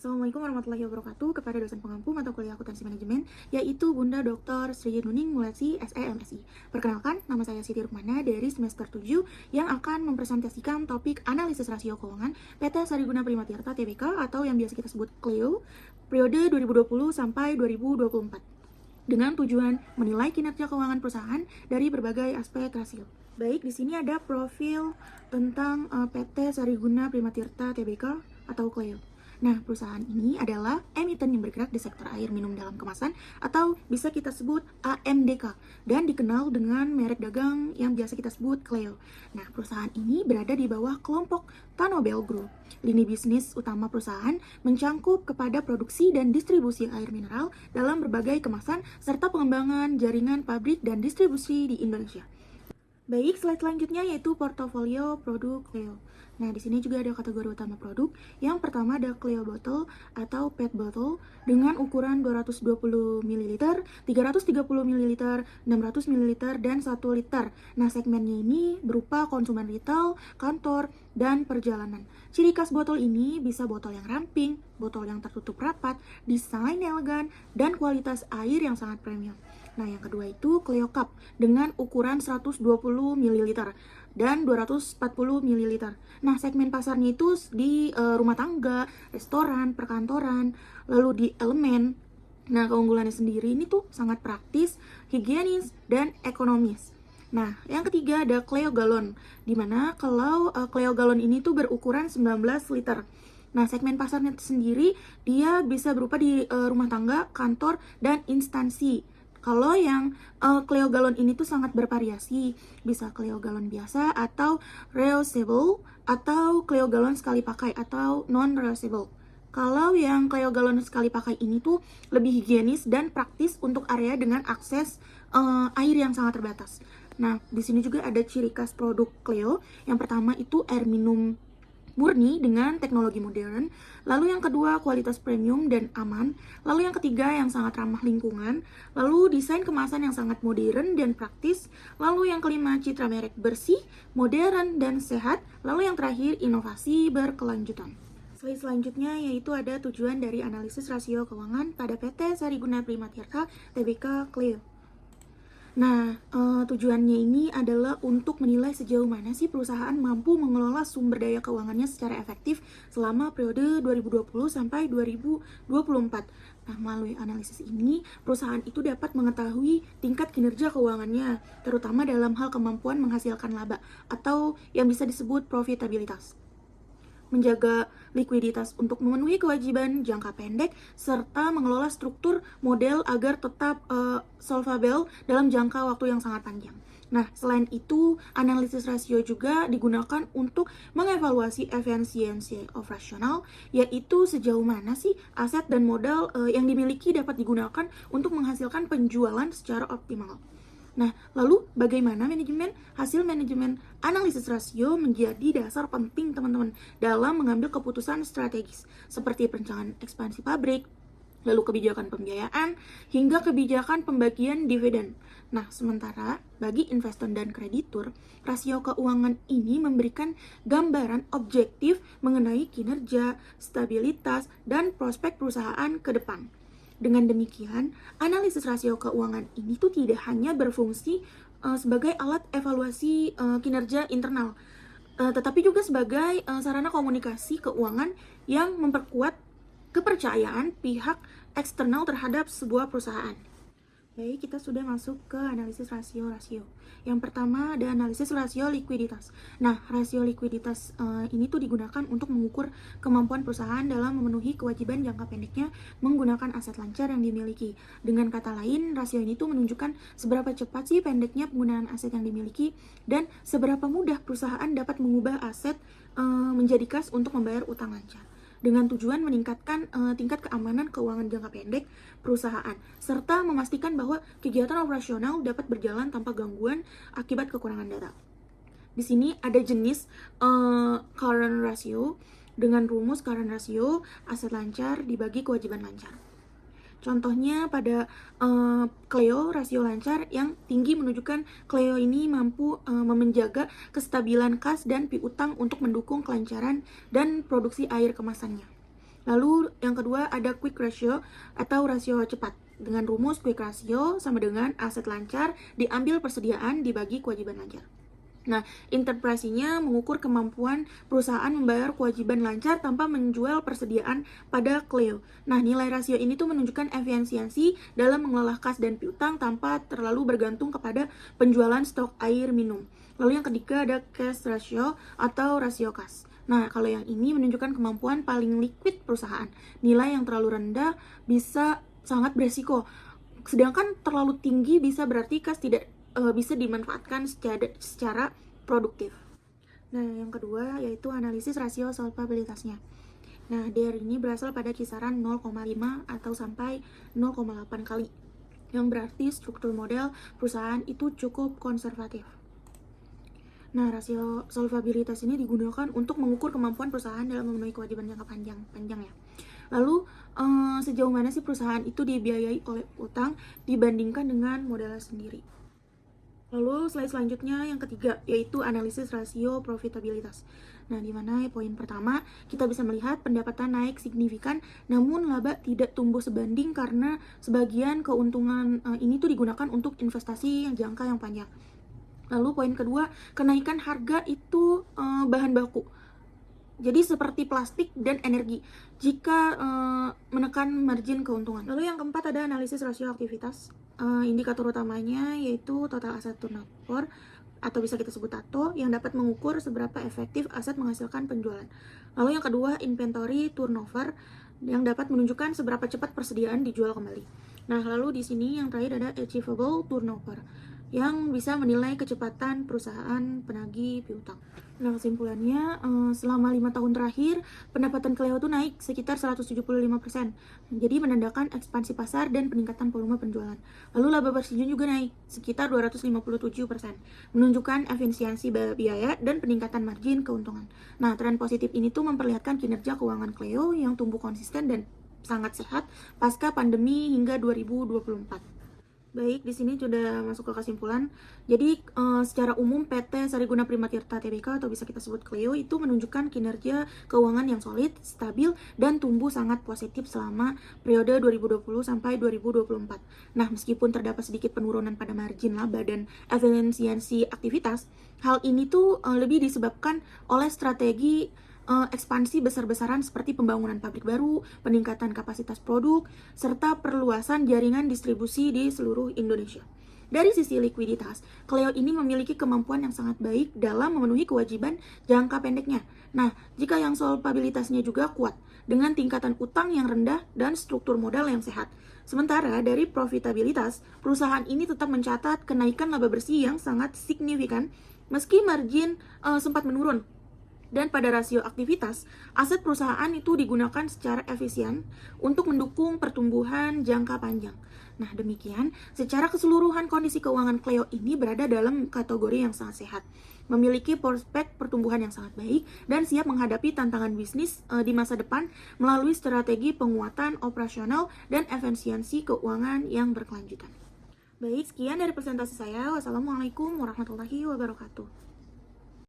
Assalamualaikum warahmatullahi wabarakatuh kepada dosen pengampu mata kuliah akuntansi manajemen, yaitu Bunda Dr. Sri Nuning Mulasi SEMSI. Perkenalkan, nama saya Siti Rukmana dari semester 7 yang akan mempresentasikan topik analisis rasio keuangan PT Sariguna Prima Tirta Tbk atau yang biasa kita sebut CLEO, periode 2020 sampai 2024. Dengan tujuan menilai kinerja keuangan perusahaan dari berbagai aspek rasio. Baik, di sini ada profil tentang PT Sariguna Prima Tirta Tbk atau CLEO. Nah, perusahaan ini adalah emiten yang bergerak di sektor air minum dalam kemasan atau bisa kita sebut AMDK dan dikenal dengan merek dagang yang biasa kita sebut CLEO. Nah, perusahaan ini berada di bawah kelompok Tanobel Group. Lini bisnis utama perusahaan mencangkup kepada produksi dan distribusi air mineral dalam berbagai kemasan serta pengembangan jaringan pabrik dan distribusi di Indonesia. Baik, slide selanjutnya yaitu portofolio produk CLEO. Nah, di sini juga ada kategori utama produk. Yang pertama ada CLEO bottle atau PET bottle dengan ukuran 220 ml, 330 ml, 600 ml, dan 1 liter. Nah, segmennya ini berupa konsumen retail, kantor, dan perjalanan. Ciri khas botol ini bisa botol yang ramping, botol yang tertutup rapat, desain elegan, dan kualitas air yang sangat premium. Nah, yang kedua itu CLEO Cup dengan ukuran 120 ml dan 240 ml. Nah, segmen pasarnya itu di rumah tangga, restoran, perkantoran, lalu di elemen. Nah, keunggulannya sendiri ini tuh sangat praktis, higienis, dan ekonomis. Nah, yang ketiga ada CLEO Galon, dimana kalau CLEO Galon ini tuh berukuran 19 liter. Nah, segmen pasarnya sendiri dia bisa berupa di rumah tangga, kantor, dan instansi. Kalau yang CLEO galon ini tuh sangat bervariasi, bisa CLEO galon biasa atau reusable atau CLEO galon sekali pakai atau non reusable. Kalau yang CLEO galon sekali pakai ini tuh lebih higienis dan praktis untuk area dengan akses air yang sangat terbatas. Nah, di sini juga ada ciri khas produk CLEO. Yang pertama itu air minum murni dengan teknologi modern, lalu yang kedua kualitas premium dan aman, lalu yang ketiga yang sangat ramah lingkungan, lalu desain kemasan yang sangat modern dan praktis, lalu yang kelima citra merek bersih, modern dan sehat, lalu yang terakhir inovasi berkelanjutan. Slide selanjutnya yaitu ada tujuan dari analisis rasio keuangan pada PT Sariguna Prima Tirta Tbk CLEO. Nah, tujuannya ini adalah untuk menilai sejauh mana sih perusahaan mampu mengelola sumber daya keuangannya secara efektif selama periode 2020 sampai 2024. Nah, melalui analisis ini, perusahaan itu dapat mengetahui tingkat kinerja keuangannya, terutama dalam hal kemampuan menghasilkan laba atau yang bisa disebut profitabilitas, menjaga likuiditas untuk memenuhi kewajiban jangka pendek, serta mengelola struktur model agar tetap solvable dalam jangka waktu yang sangat panjang. Nah, selain itu, analisis rasio juga digunakan untuk mengevaluasi efisiensi operasional, yaitu sejauh mana sih aset dan modal yang dimiliki dapat digunakan untuk menghasilkan penjualan secara optimal. Nah, lalu bagaimana manajemen? Hasil manajemen analisis rasio menjadi dasar penting teman-teman dalam mengambil keputusan strategis seperti perencanaan ekspansi pabrik, lalu kebijakan pembiayaan, hingga kebijakan pembagian dividen. Nah, sementara bagi investor dan kreditur, rasio keuangan ini memberikan gambaran objektif mengenai kinerja, stabilitas, dan prospek perusahaan ke depan. Dengan demikian, analisis rasio keuangan ini tuh tidak hanya berfungsi sebagai alat evaluasi kinerja internal, tetapi juga sebagai sarana komunikasi keuangan yang memperkuat kepercayaan pihak eksternal terhadap sebuah perusahaan. Baik, kita sudah masuk ke analisis rasio-rasio. Yang pertama ada analisis rasio likuiditas. Nah, rasio likuiditas ini tuh digunakan untuk mengukur kemampuan perusahaan dalam memenuhi kewajiban jangka pendeknya menggunakan aset lancar yang dimiliki. Dengan kata lain, rasio ini tuh menunjukkan seberapa cepat sih pendeknya penggunaan aset yang dimiliki dan seberapa mudah perusahaan dapat mengubah aset menjadi kas untuk membayar utang lancar, dengan tujuan meningkatkan tingkat keamanan keuangan jangka pendek perusahaan, serta memastikan bahwa kegiatan operasional dapat berjalan tanpa gangguan akibat kekurangan data. Di sini ada jenis current ratio dengan rumus current ratio aset lancar dibagi kewajiban lancar. Contohnya pada CLEO rasio lancar yang tinggi menunjukkan CLEO ini mampu menjaga kestabilan kas dan piutang untuk mendukung kelancaran dan produksi air kemasannya. Lalu yang kedua ada quick ratio atau rasio cepat. Dengan rumus quick ratio sama dengan aset lancar diambil persediaan dibagi kewajiban lancar. Nah, interpretasinya mengukur kemampuan perusahaan membayar kewajiban lancar tanpa menjual persediaan pada Clio. Nah, nilai rasio ini tuh menunjukkan efisiensi dalam mengelola kas dan piutang tanpa terlalu bergantung kepada penjualan stok air minum. Lalu yang ketiga ada cash ratio atau rasio kas. Nah, kalau yang ini menunjukkan kemampuan paling liquid perusahaan. Nilai yang terlalu rendah bisa sangat beresiko. Sedangkan terlalu tinggi bisa berarti kas tidak bisa dimanfaatkan secara produktif. Nah, yang kedua yaitu analisis rasio solvabilitasnya. Nah, DR ini berasal pada kisaran 0,5 atau sampai 0,8 kali, yang berarti struktur model perusahaan itu cukup konservatif. Nah, rasio solvabilitas ini digunakan untuk mengukur kemampuan perusahaan dalam memenuhi kewajiban jangka panjang ya. Lalu, sejauh mana sih perusahaan itu dibiayai oleh utang dibandingkan dengan modalnya sendiri? Lalu slide selanjutnya yang ketiga yaitu analisis rasio profitabilitas. Nah, di mana poin pertama kita bisa melihat pendapatan naik signifikan namun laba tidak tumbuh sebanding karena sebagian keuntungan ini tuh digunakan untuk investasi yang jangka yang panjang. Lalu poin kedua, kenaikan harga itu bahan baku. Jadi seperti plastik dan energi jika menekan margin keuntungan. Lalu yang keempat ada analisis rasio aktivitas. Indikator utamanya yaitu total aset turnover atau bisa kita sebut TATO yang dapat mengukur seberapa efektif aset menghasilkan penjualan. Lalu yang kedua inventory turnover yang dapat menunjukkan seberapa cepat persediaan dijual kembali. Nah, lalu di sini yang terakhir ada achievable turnover yang bisa menilai kecepatan perusahaan penagih piutang. Nah, kesimpulannya, selama 5 tahun terakhir, pendapatan Clio itu naik sekitar 175%. Jadi menandakan ekspansi pasar dan peningkatan volume penjualan. Lalu laba bersihnya juga naik sekitar 257%, menunjukkan efisiensi biaya dan peningkatan margin keuntungan. Nah, tren positif ini tuh memperlihatkan kinerja keuangan Clio yang tumbuh konsisten dan sangat sehat pasca pandemi hingga 2024. Baik, di sini sudah masuk ke kesimpulan. Jadi, secara umum PT Sariguna Primatirta Tbk atau bisa kita sebut Clio itu menunjukkan kinerja keuangan yang solid, stabil, dan tumbuh sangat positif selama periode 2020 sampai 2024. Nah, meskipun terdapat sedikit penurunan pada margin laba dan efisiensi aktivitas, hal ini tuh lebih disebabkan oleh strategi ekspansi besar-besaran seperti pembangunan pabrik baru, peningkatan kapasitas produk, serta perluasan jaringan distribusi di seluruh Indonesia. Dari sisi likuiditas, Clio ini memiliki kemampuan yang sangat baik dalam memenuhi kewajiban jangka pendeknya. Nah, jika yang solvabilitasnya juga kuat, dengan tingkatan utang yang rendah dan struktur modal yang sehat. Sementara dari profitabilitas, perusahaan ini tetap mencatat kenaikan laba bersih yang sangat signifikan meski margin sempat menurun. Dan pada rasio aktivitas, aset perusahaan itu digunakan secara efisien untuk mendukung pertumbuhan jangka panjang. Nah, demikian, secara keseluruhan kondisi keuangan Clio ini berada dalam kategori yang sangat sehat, memiliki prospek pertumbuhan yang sangat baik, dan siap menghadapi tantangan bisnis di masa depan melalui strategi penguatan operasional dan efisiensi keuangan yang berkelanjutan. Baik, sekian dari presentasi saya. Wassalamualaikum warahmatullahi wabarakatuh.